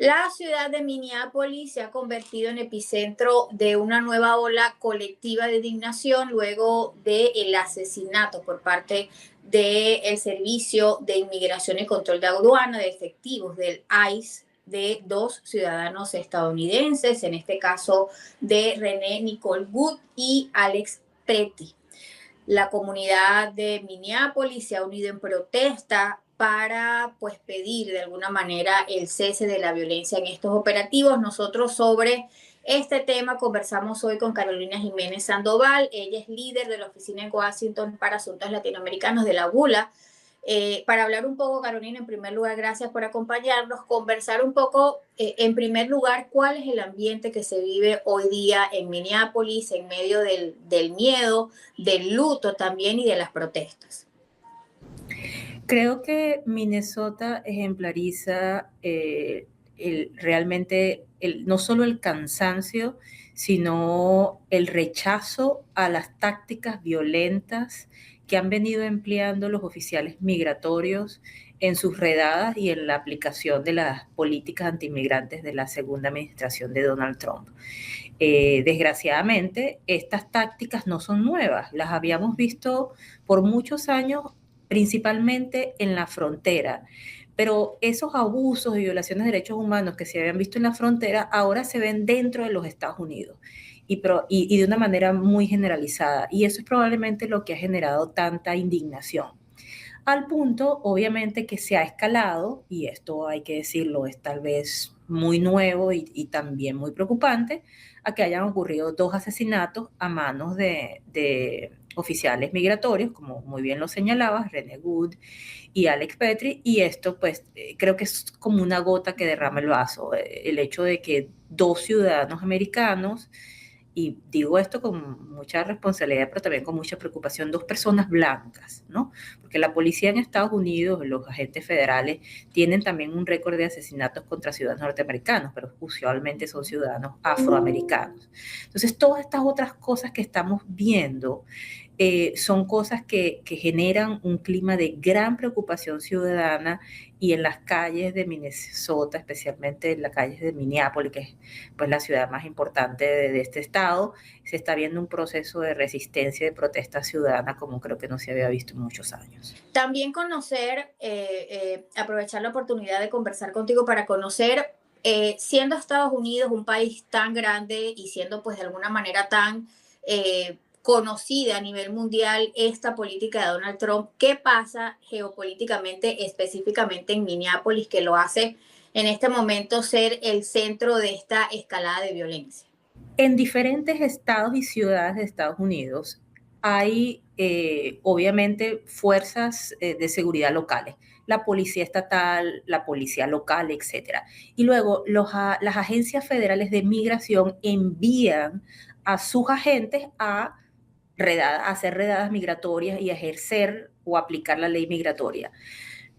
La ciudad de Minneapolis se ha convertido en epicentro de una nueva ola colectiva de indignación luego del asesinato por parte del Servicio de Inmigración y Control de Aduana de efectivos del ICE de dos ciudadanos estadounidenses, en este caso de René Nicole Wood y Alex Pretty. La comunidad de Minneapolis se ha unido en protesta para pues pedir de alguna manera el cese de la violencia en estos operativos. Nosotros sobre este tema conversamos hoy con Carolina Jiménez Sandoval. Ella es líder de la oficina en Washington para asuntos latinoamericanos de la GULA. Para hablar un poco, Carolina, en primer lugar, gracias por acompañarnos, conversar un poco, en primer lugar, cuál es el ambiente que se vive hoy día en Minneapolis en medio del miedo, del luto también y de las protestas. Creo que Minnesota ejemplariza realmente no solo el cansancio, sino el rechazo a las tácticas violentas que han venido empleando los oficiales migratorios en sus redadas y en la aplicación de las políticas antiinmigrantes de la segunda administración de Donald Trump. Desgraciadamente, estas tácticas no son nuevas, las habíamos visto por muchos años, principalmente en la frontera. Pero esos abusos y violaciones de derechos humanos que se habían visto en la frontera ahora se ven dentro de los Estados Unidos y de una manera muy generalizada. Y eso es probablemente lo que ha generado tanta indignación. Al punto, obviamente, que se ha escalado, y esto hay que decirlo, es tal vez muy nuevo y también muy preocupante, a que hayan ocurrido 2 asesinatos a manos de oficiales migratorios, como muy bien lo señalabas, René Wood y Alex Petri, y esto pues creo que es como una gota que derrama el vaso, el hecho de que 2 ciudadanos americanos, y digo esto con mucha responsabilidad, pero también con mucha preocupación, 2 personas blancas, ¿no? Porque la policía en Estados Unidos, los agentes federales, tienen también un récord de asesinatos contra ciudadanos norteamericanos, pero usualmente son ciudadanos afroamericanos. Entonces, todas estas otras cosas que estamos viendo son cosas que generan un clima de gran preocupación ciudadana, y en las calles de Minnesota, especialmente en las calles de Minneapolis, que es pues la ciudad más importante de este estado, se está viendo un proceso de resistencia y de protesta ciudadana como creo que no se había visto en muchos años. También conocer, aprovechar la oportunidad de conversar contigo para conocer, siendo Estados Unidos un país tan grande y siendo pues de alguna manera tan conocida a nivel mundial esta política de Donald Trump, ¿qué pasa geopolíticamente, específicamente en Minneapolis, que lo hace en este momento ser el centro de esta escalada de violencia? En diferentes estados y ciudades de Estados Unidos hay obviamente fuerzas de seguridad locales, la policía estatal, la policía local, etcétera. Y luego las agencias federales de migración envían a sus agentes a hacer redadas migratorias y a ejercer o aplicar la ley migratoria.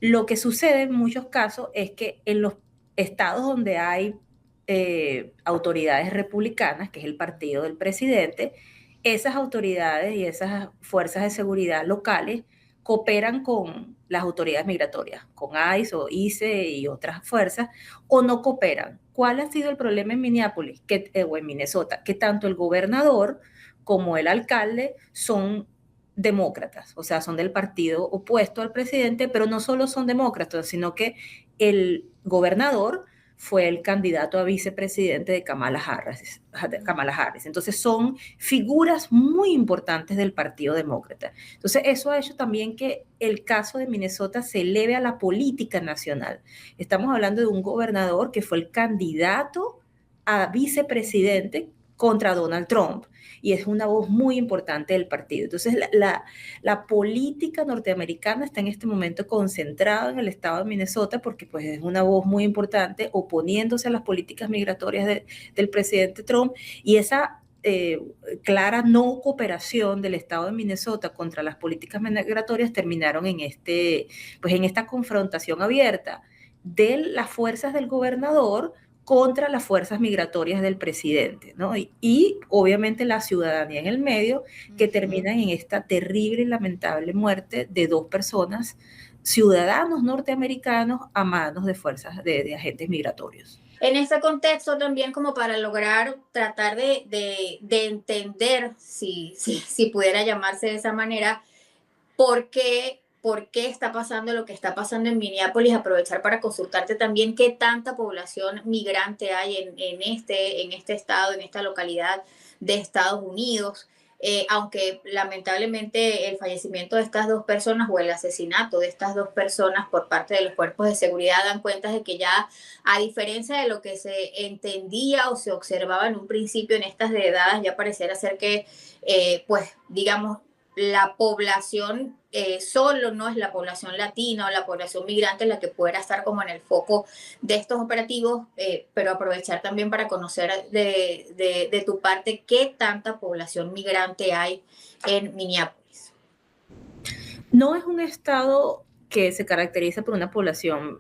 Lo que sucede en muchos casos es que en los estados donde hay autoridades republicanas, que es el partido del presidente, esas autoridades y esas fuerzas de seguridad locales cooperan con las autoridades migratorias, con ICE o ICE y otras fuerzas, o no cooperan. ¿Cuál ha sido el problema en Minneapolis o en Minnesota? Que tanto el gobernador como el alcalde son demócratas, o sea, son del partido opuesto al presidente, pero no solo son demócratas, sino que el gobernador fue el candidato a vicepresidente de Kamala Harris. Entonces son figuras muy importantes del Partido Demócrata. Entonces eso ha hecho también que el caso de Minnesota se eleve a la política nacional. Estamos hablando de un gobernador que fue el candidato a vicepresidente contra Donald Trump, y es una voz muy importante del partido. Entonces, la política norteamericana está en este momento concentrada en el estado de Minnesota porque pues, es una voz muy importante oponiéndose a las políticas migratorias del presidente Trump, y esa clara no cooperación del estado de Minnesota contra las políticas migratorias terminaron en esta confrontación abierta de las fuerzas del gobernador contra las fuerzas migratorias del presidente, ¿no? Y obviamente la ciudadanía en el medio, que terminan en esta terrible y lamentable muerte de 2 personas ciudadanos norteamericanos a manos de fuerzas de agentes migratorios. En ese contexto también como para lograr tratar de entender, si pudiera llamarse de esa manera, por qué está pasando lo que está pasando en Minneapolis, aprovechar para consultarte también qué tanta población migrante hay en este estado, en esta localidad de Estados Unidos. Aunque lamentablemente el fallecimiento de estas dos personas o el asesinato de estas dos personas por parte de los cuerpos de seguridad dan cuenta de que ya, a diferencia de lo que se entendía o se observaba en un principio en estas edades, ya pareciera ser que, pues, digamos, la población solo no es la población latina o la población migrante la que pudiera estar como en el foco de estos operativos, pero aprovechar también para conocer de tu parte qué tanta población migrante hay en Minneapolis. No es un estado que se caracteriza por una población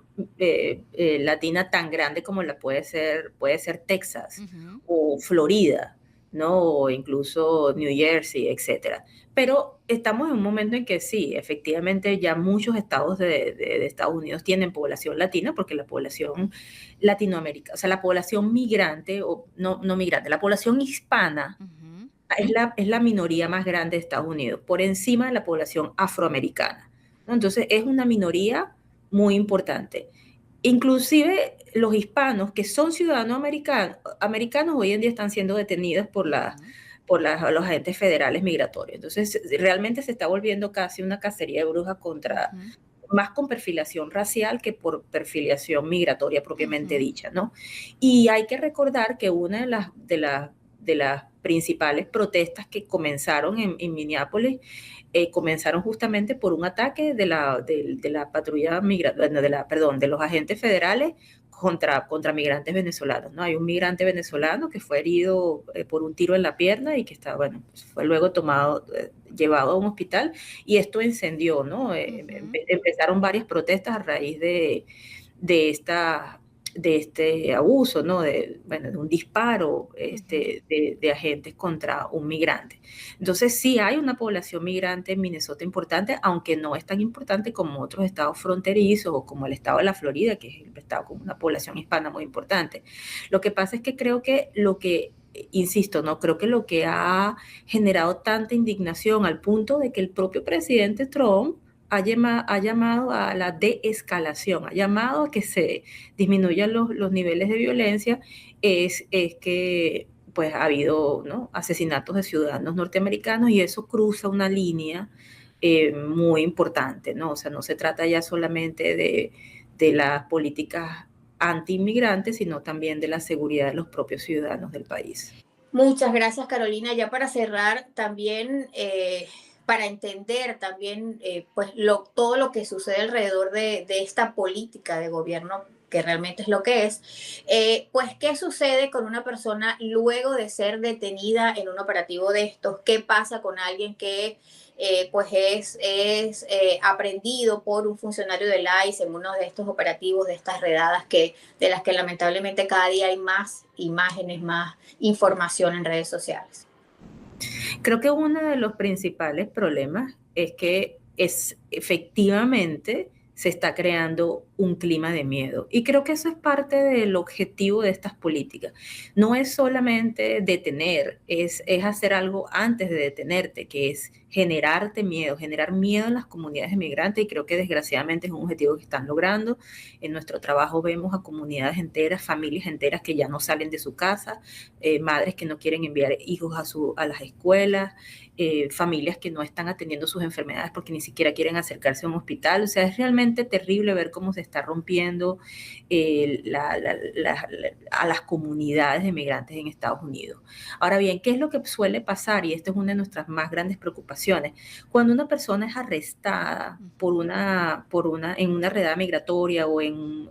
latina tan grande como puede ser Texas o Florida, ¿no? O incluso New Jersey, etcétera. Pero estamos en un momento en que sí, efectivamente ya muchos estados de Estados Unidos tienen población latina, porque la población latinoamericana, o sea, la población migrante, o no migrante, la población hispana es la minoría más grande de Estados Unidos, por encima de la población afroamericana, ¿no? Entonces es una minoría muy importante. Inclusive los hispanos que son ciudadanos americanos hoy en día están siendo detenidos por los agentes federales migratorios. Entonces realmente se está volviendo casi una cacería de brujas más con perfilación racial que por perfilación migratoria propiamente dicha, ¿no? Y hay que recordar que una de las principales protestas que comenzaron en Minneapolis comenzaron justamente por un ataque de la patrulla de los agentes federales contra migrantes venezolanos, ¿no? Hay un migrante venezolano que fue herido por un tiro en la pierna y que fue luego llevado a un hospital, y esto encendió, ¿no? Empezaron varias protestas a raíz de este abuso, ¿no? De un disparo de agentes contra un migrante. Entonces sí hay una población migrante en Minnesota importante, aunque no es tan importante como otros estados fronterizos o como el estado de la Florida, que es el estado con una población hispana muy importante. Lo que pasa es que creo que insisto, no creo que lo que ha generado tanta indignación al punto de que el propio presidente Trump ha llamado a la deescalación, ha llamado a que se disminuyan los niveles de violencia, es que pues ha habido, ¿no?, asesinatos de ciudadanos norteamericanos, y eso cruza una línea muy importante, ¿no? O sea, no se trata ya solamente de las políticas anti-inmigrantes, sino también de la seguridad de los propios ciudadanos del país. Muchas gracias, Carolina. Ya para cerrar, también para entender también pues todo lo que sucede alrededor de esta política de gobierno, que realmente es lo que es, pues qué sucede con una persona luego de ser detenida en un operativo de estos, qué pasa con alguien que pues es aprendido por un funcionario del ICE en uno de estos operativos, de estas redadas de las que lamentablemente cada día hay más imágenes, más información en redes sociales. Creo que uno de los principales problemas es que efectivamente se está creando un clima de miedo. Y creo que eso es parte del objetivo de estas políticas. No es solamente detener, es hacer algo antes de detenerte, que es generar miedo en las comunidades inmigrantes, y creo que desgraciadamente es un objetivo que están logrando. En nuestro trabajo vemos a comunidades enteras, familias enteras que ya no salen de su casa, madres que no quieren enviar hijos a las escuelas, familias que no están atendiendo sus enfermedades porque ni siquiera quieren acercarse a un hospital. O sea, es realmente terrible ver cómo se está rompiendo a las comunidades de migrantes en Estados Unidos. Ahora bien, ¿qué es lo que suele pasar? Y esta es una de nuestras más grandes preocupaciones. Cuando una persona es arrestada en una redada migratoria o en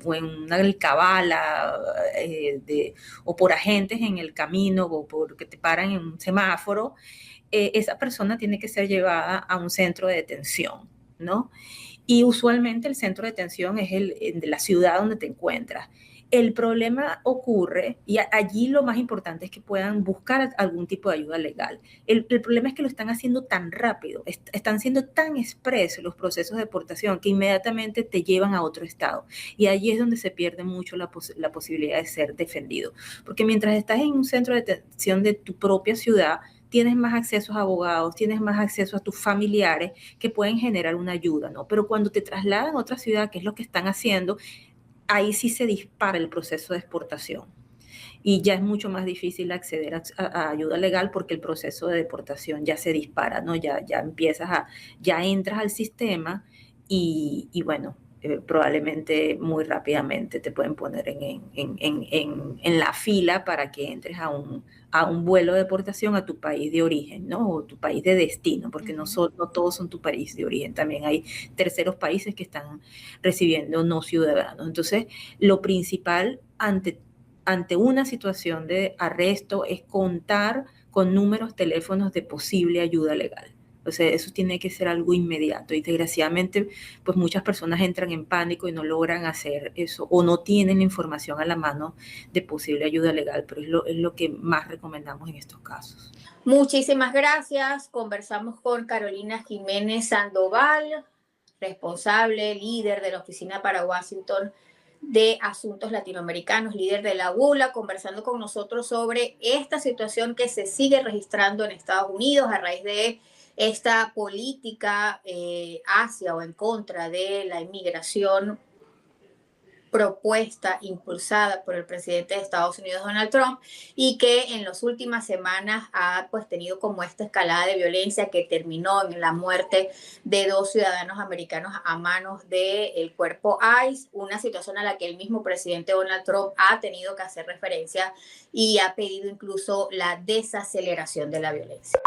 una alcabala o por agentes en el camino o porque te paran en un semáforo, esa persona tiene que ser llevada a un centro de detención, ¿no? Y usualmente el centro de detención es de la ciudad donde te encuentras. El problema ocurre, y allí lo más importante es que puedan buscar algún tipo de ayuda legal. El problema es que lo están haciendo tan rápido, están siendo tan expresos los procesos de deportación que inmediatamente te llevan a otro estado. Y allí es donde se pierde mucho la posibilidad de ser defendido. Porque mientras estás en un centro de detención de tu propia ciudad, tienes más acceso a abogados, tienes más acceso a tus familiares que pueden generar una ayuda, ¿no? Pero cuando te trasladan a otra ciudad, que es lo que están haciendo, ahí sí se dispara el proceso de exportación y ya es mucho más difícil acceder a ayuda legal porque el proceso de deportación ya se dispara, ¿no? Ya empiezas ya entras al sistema y bueno, probablemente muy rápidamente te pueden poner en la fila para que entres a un vuelo de deportación a tu país de origen, ¿no? O tu país de destino, porque no todos son tu país de origen, también hay terceros países que están recibiendo no ciudadanos. Entonces, lo principal ante una situación de arresto es contar con números, teléfonos de posible ayuda legal. O sea, eso tiene que ser algo inmediato y desgraciadamente pues muchas personas entran en pánico y no logran hacer eso o no tienen la información a la mano de posible ayuda legal, pero es lo que más recomendamos en estos casos. Muchísimas gracias. Conversamos con Carolina Jiménez Sandoval, responsable, líder de la Oficina para Washington de Asuntos Latinoamericanos, líder de la ULA, conversando con nosotros sobre esta situación que se sigue registrando en Estados Unidos a raíz de esta política hacia o en contra de la inmigración propuesta impulsada por el presidente de Estados Unidos, Donald Trump, y que en las últimas semanas ha pues tenido como esta escalada de violencia que terminó en la muerte de 2 ciudadanos americanos a manos del cuerpo ICE, una situación a la que el mismo presidente Donald Trump ha tenido que hacer referencia y ha pedido incluso la desaceleración de la violencia.